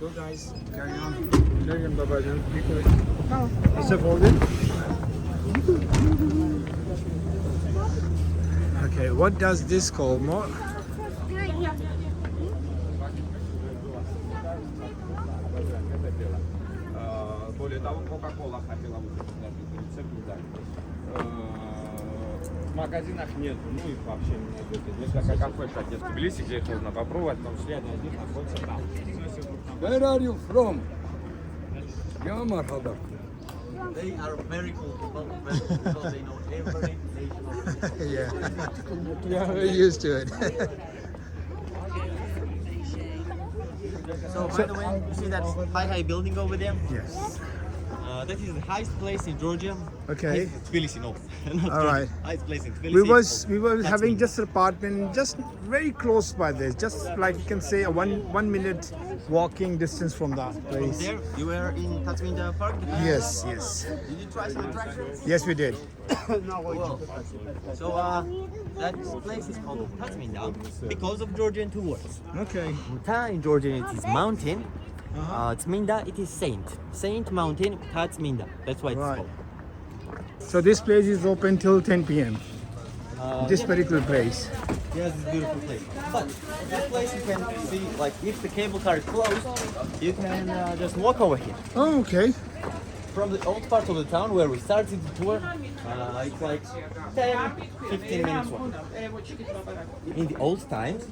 Go guys, carry on. Carry on, Baba. Is it folded? Okay, what does this call? More? Более того, Coca-Cola хотела выпустить рецепт, да. В магазинах нет, ну и вообще не найдете. Есть такая кафешка здесь в Тбилиси, где их можно попробовать, в том числе один из них находится там. Where are you from? Ya marhaba. They are very cool people because they know every nation of the world. Yeah, we're used to it. So, by the way, you see that high building over there? Yes. That is the highest place in Georgia. Okay. Tbilisi, no. Not All right. Georgia. Highest place in Tbilisi. We were That's having me. just an apartment just very close by this, just like you can say a one minute walking distance from that place. There, you were in Tatminda Park? Yes. Did you try some attractions? Yes, we did. Well, so that place is called Tatminda because of Georgian two words. Okay. Ta in Georgian it is mountain. Tminda it is saint. Saint mountain, Tatminda. That's why it's Right. called. So this place is open till 10 p.m. This Yeah. particular place. Yes, it's a beautiful place. But this place you can see, like if the cable car is closed, you can just walk over here. Oh, okay. From the old part of the town where we started the tour, it's like 10, 15 minutes walk. In the old times,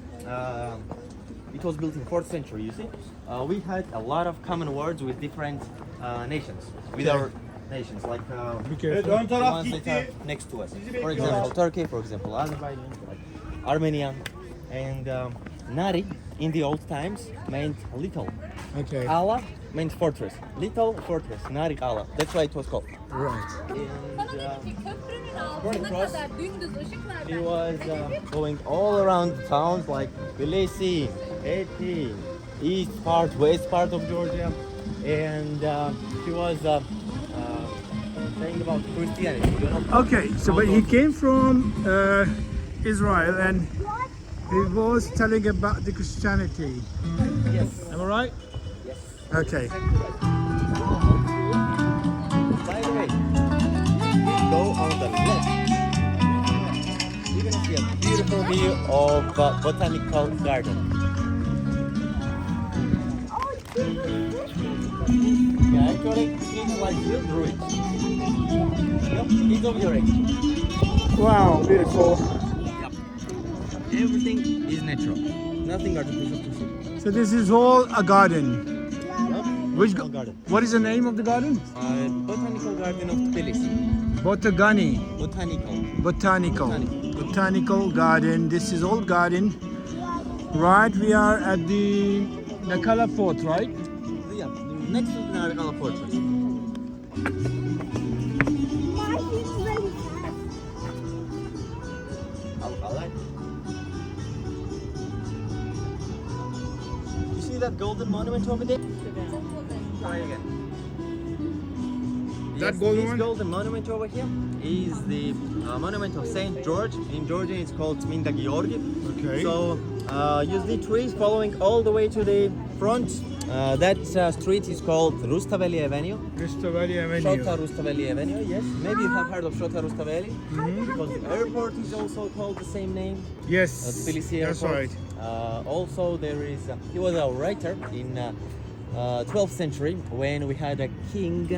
it was built in 4th century, you see. We had a lot of common words with different nations, with Okay. our nations, like Be careful. the ones that are next to us. For example, Turkey, for example, Azerbaijan, like Armenia, and Nari in the old times meant little. Okay. Ala meant fortress. Little fortress. Nari Ala. That's why it was called. Right. And Köprünün Going altına across, kadar dümdüz ışık var. she was going all around the towns like Tbilisi, Eti, east part, west part of Georgia, and she was saying about Christianity. You know? Okay, so but he came from Israel and he was telling about the Christianity. Yes. Am I right? Yes. Okay. By the way, we go on the left. You're gonna see a beautiful view of botanical garden. Yeah, actually, it's like real druid. Yep, it's of your age. Wow, beautiful. Yep. Everything is natural. Nothing artificial to see. So this is all a garden. Yep. Which Botanical garden. What is the name of the garden? Botanical garden of Tbilisi. Botagani. Botanical. Botanical garden. This is all garden. Right, we are at the Nakala Fort, right? Yeah, next to the Narikala fortress. Alright. You see that golden monument over there? Try again. That golden this one? golden monument over here is the monument of Saint George. In Georgian, it's called Tsminda Georgi. Okay. So you see trees following all the way to the front. That street is called Rustaveli Avenue. Rustaveli Avenue. Shota Rustaveli Avenue, yes. Maybe you have heard of Shota Rustaveli. Because the airport is also called the same name. Yes, Tbilisi that's Airport. right. Also, there is he was a writer in 12th century when we had a king,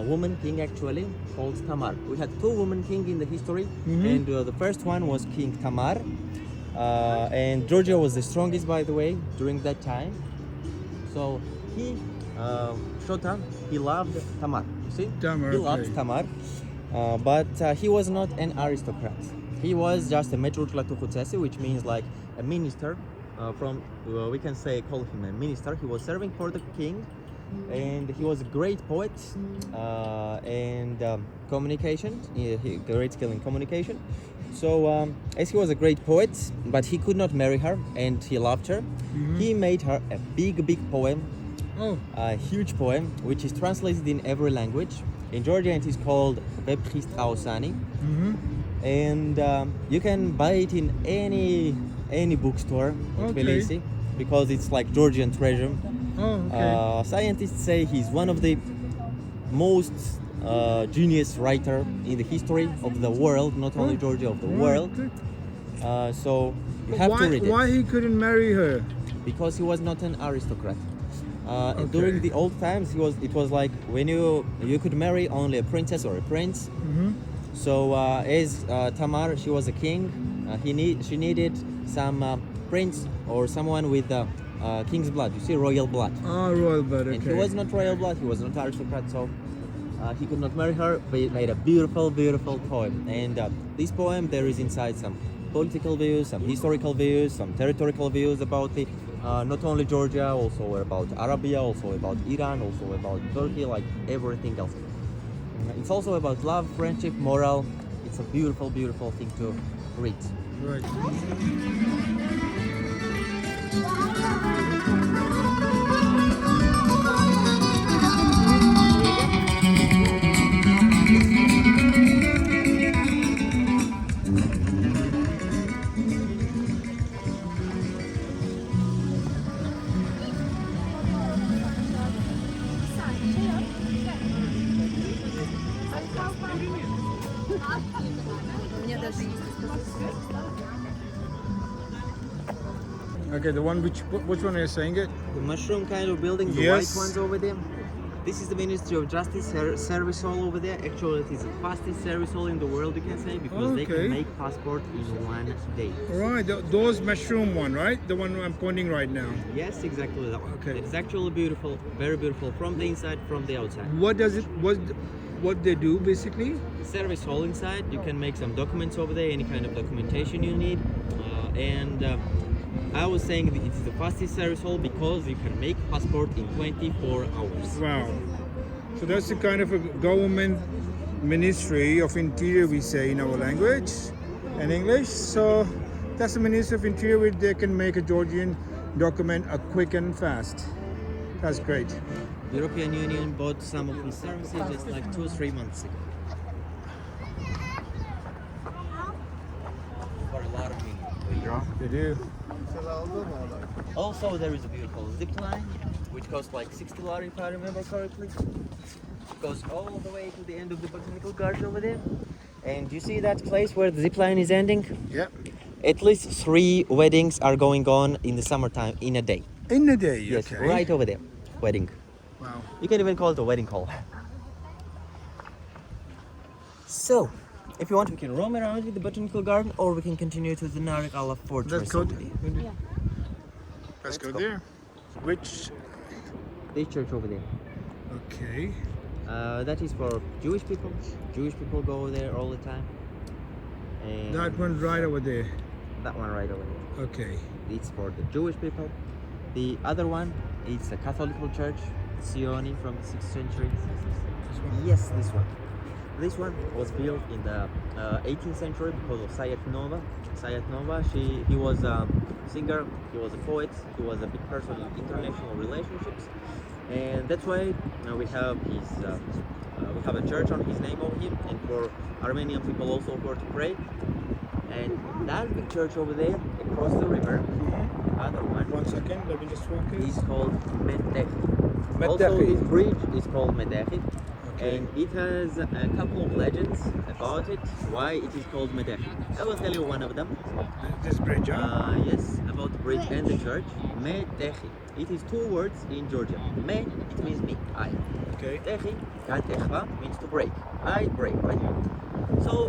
woman king actually, called Tamar. We had two women king in the history, and the first one was King Tamar. And Georgia was the strongest, by the way, during that time. So he, Shota, he loved Tamar. You see, Tamar, he okay. loved Tamar, but he was not an aristocrat. He was just a metrut latukhutesi, which means like a minister. From we can say call him a minister. He was serving for the king, and he was a great poet and communication. He great skill in communication. So as he was a great poet, but he could not marry her, and he loved her. He made her a big poem, Oh, a huge poem, which is translated in every language. In Georgian, it is called Vepkhist Aosani, and you can buy it in any bookstore in Okay. Tbilisi. because it's like Georgian treasure. Oh, okay. Scientists say he's one of the most genius writer in the history of the world, not only Georgia, of the world. Good. So you But have why, to read it. why he couldn't marry her? Because he was not an aristocrat. Okay. During the old times, it was like when you could marry only a princess or a prince. Mm-hmm. So as Tamar, she was a king. She needed some prince or someone with king's blood. You see, royal blood. Oh, royal blood. Okay. And he was not royal blood. He was not aristocrat. So he could not marry her. But he made a beautiful, beautiful poem. And this poem, there is inside some political views, some historical views, some territorial views about the not only Georgia, also about Arabia, also about Iran, also about Turkey, like everything else. It's also about love, friendship, moral. It's a beautiful, beautiful thing to read. Right. Мне даже есть Okay, the one which one are you saying it? The mushroom kind of building, the Yes. white ones over there. This is the Ministry of Justice service hall over there. Actually, it is the fastest service hall in the world, you can say, because they Okay. can make passport in 1 day. Right, those mushroom one, right? The one I'm pointing right now. Yes, exactly that one. Okay. It's actually beautiful, very beautiful, from the inside, from the outside. What they do basically? Service hall inside, you can make some documents over there, any kind of documentation you need. I was saying that it's the fastest service hall because you can make passport in 24 hours. Wow. So that's the kind of a government ministry of interior we say in our language and English. So that's the Ministry of Interior where they can make a Georgian document quick and fast. That's great. The European Union bought some of these services just like 2 or 3 months ago. For a lot of money. Yeah, they do. Also, there is a beautiful zip line, which costs like $60 if I remember correctly. It goes all the way to the end of the botanical garden over there. And you see that place where the zip line is ending? Yeah. At least 3 weddings are going on in the summertime in a day. In a day, Yes, okay. right over there. Wedding. Wow. You can even call it a wedding hall. So, if you want, we can roam around with the botanical garden, or we can continue to the Narikala fortress. Let's go. over there. Let's go go. there. Which? This church over there. Okay. That is for Jewish people. Jewish people go there all the time. And That one right over there. that one right over there. Okay. It's for the Jewish people. The other one is a Catholic church, Sioni from the 6th century. This one. Yes, this one. This one was built in the 18th century because of Sayat Nova. Sayat Nova, he was a singer, he was a poet, he was a big person in international relationships, and that's why we have we have a church on his name over here, and for Armenian people also who are to pray. And that big church over there, across the river, other one, 1 second, let me just focus. is called Medechi. Medechi. Also, this bridge is called Medechi. Okay. And it has a couple of legends about it, why it is called Medechi. I will tell you one of them. This bridge, huh? Yes, about the bridge and the church. Medechi. It is 2 words in Georgia. Me, it means me, I. Okay. Dechi, Echva, means to break. I break, right? So,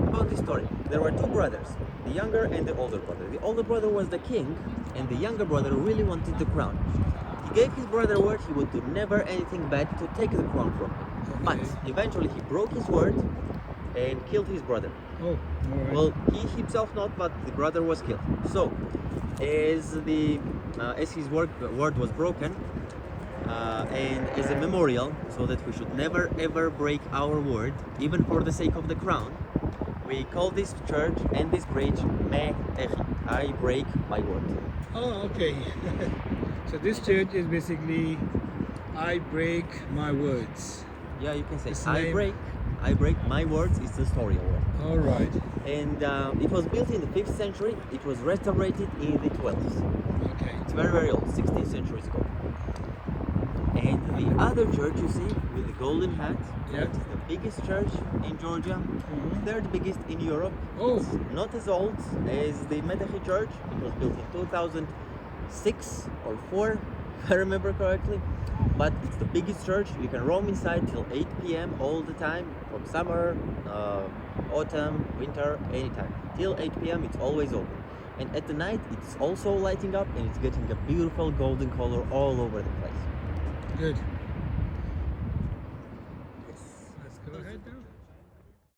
about this story. There were 2 brothers, the younger and the older brother. The older brother was the king, and the younger brother really wanted the crown. He gave his brother word he would do never anything bad to take the crown from him. But eventually he broke his word and killed his brother. Oh, all right. Well, he himself not, but the brother was killed. So, as his word was broken, and as a memorial, so that we should never ever break our word, even for the sake of the crown, we call this church and this bridge Me'echi. I break my word. Oh, okay. So this church is basically, I break my words. Yeah, you can say It's I name- break my words is the story of it. All right. And it was built in the 5th century. It was restored in the 12th. Okay. It's very, very old, 16th centuries ago. And the other church you see with the golden hat, Yeah. that is the biggest church in Georgia, third biggest in Europe. Oh. It's not as old as the Medachi church. It was built in 2006 or 4, if I remember correctly. But it's the biggest church. You can roam inside till 8 p.m. all the time, from summer, autumn, winter, anytime. Till 8 p.m. it's always open. And at the night it's also lighting up and it's getting a beautiful golden color all over the place. Good.